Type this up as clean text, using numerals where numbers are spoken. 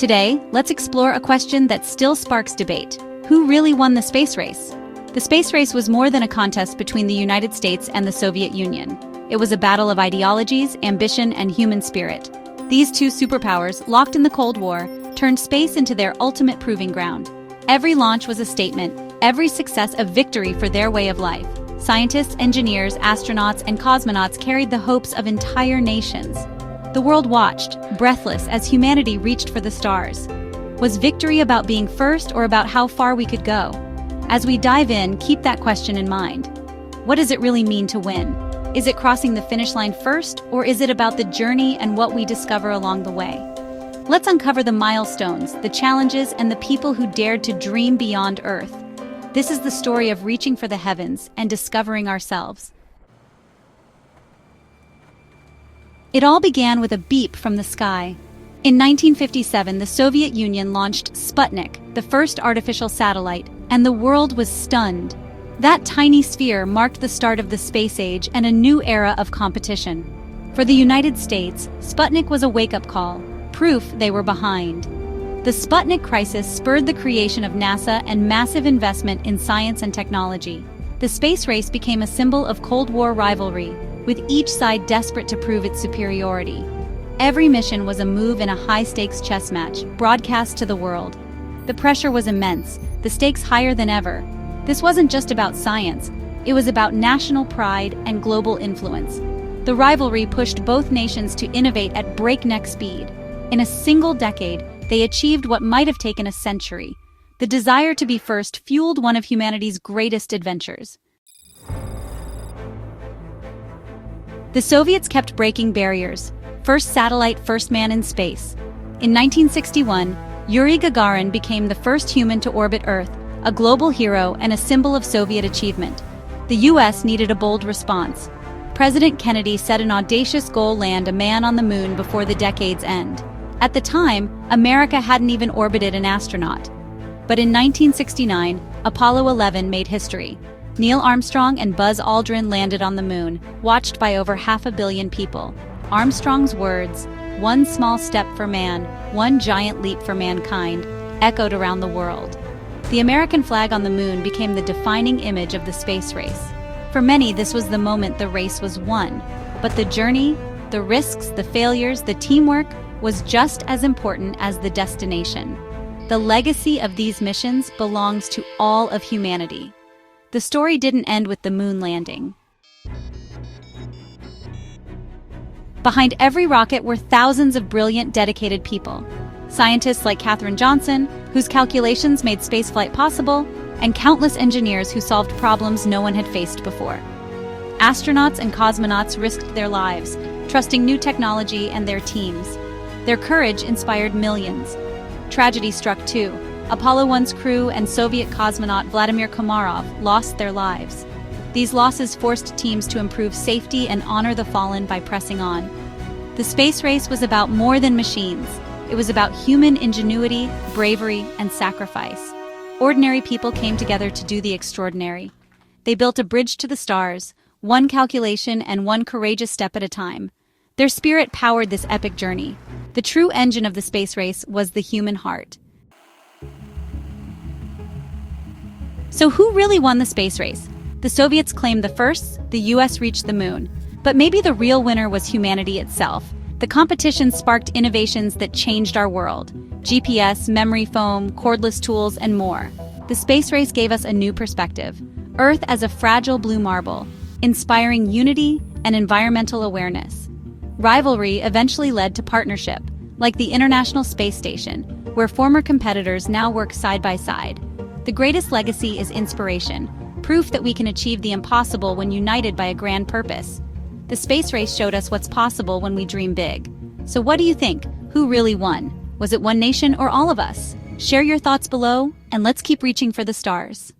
Today, let's explore a question that still sparks debate. Who really won the space race? The space race was more than a contest between the United States and the Soviet Union. It was a battle of ideologies, ambition, and human spirit. These two superpowers, locked in the Cold War, turned space into their ultimate proving ground. Every launch was a statement, every success a victory for their way of life. Scientists, engineers, astronauts, and cosmonauts carried the hopes of entire nations. The world watched, breathless, as humanity reached for the stars. Was victory about being first or about how far we could go? As we dive in, keep that question in mind. What does it really mean to win? Is it crossing the finish line first, or is it about the journey and what we discover along the way? Let's uncover the milestones, the challenges, and the people who dared to dream beyond Earth. This is the story of reaching for the heavens and discovering ourselves. It all began with a beep from the sky. In 1957, the Soviet Union launched Sputnik, the first artificial satellite, and the world was stunned. That tiny sphere marked the start of the space age and a new era of competition. For the United States, Sputnik was a wake-up call, proof they were behind. The Sputnik crisis spurred the creation of NASA and massive investment in science and technology. The space race became a symbol of Cold War rivalry, with each side desperate to prove its superiority. Every mission was a move in a high-stakes chess match, broadcast to the world. The pressure was immense, the stakes higher than ever. This wasn't just about science, it was about national pride and global influence. The rivalry pushed both nations to innovate at breakneck speed. In a single decade, they achieved what might have taken a century. The desire to be first fueled one of humanity's greatest adventures. The Soviets kept breaking barriers. First satellite, first man in space. In 1961, Yuri Gagarin became the first human to orbit Earth, a global hero and a symbol of Soviet achievement. The US needed a bold response. President Kennedy set an audacious goal: land a man on the moon before the decade's end. At the time, America hadn't even orbited an astronaut. But in 1969, Apollo 11 made history. Neil Armstrong and Buzz Aldrin landed on the moon, watched by over 500 million people. Armstrong's words, "One small step for man, one giant leap for mankind," echoed around the world. The American flag on the moon became the defining image of the space race. For many, this was the moment the race was won. But the journey, the risks, the failures, the teamwork was just as important as the destination. The legacy of these missions belongs to all of humanity. The story didn't end with the moon landing. Behind every rocket were thousands of brilliant, dedicated people. Scientists like Katherine Johnson, whose calculations made spaceflight possible, and countless engineers who solved problems no one had faced before. Astronauts and cosmonauts risked their lives, trusting new technology and their teams. Their courage inspired millions. Tragedy struck too. Apollo 1's crew and Soviet cosmonaut Vladimir Komarov lost their lives. These losses forced teams to improve safety and honor the fallen by pressing on. The space race was about more than machines. It was about human ingenuity, bravery, and sacrifice. Ordinary people came together to do the extraordinary. They built a bridge to the stars, one calculation and one courageous step at a time. Their spirit powered this epic journey. The true engine of the space race was the human heart. So who really won the space race? The Soviets claimed the first, the US reached the moon. But maybe the real winner was humanity itself. The competition sparked innovations that changed our world. GPS, memory foam, cordless tools, and more. The space race gave us a new perspective. Earth as a fragile blue marble, inspiring unity and environmental awareness. Rivalry eventually led to partnership, like the International Space Station, where former competitors now work side by side. The greatest legacy is inspiration, proof that we can achieve the impossible when united by a grand purpose. The space race showed us what's possible when we dream big. So what do you think? Who really won? Was it one nation or all of us? Share your thoughts below, and let's keep reaching for the stars.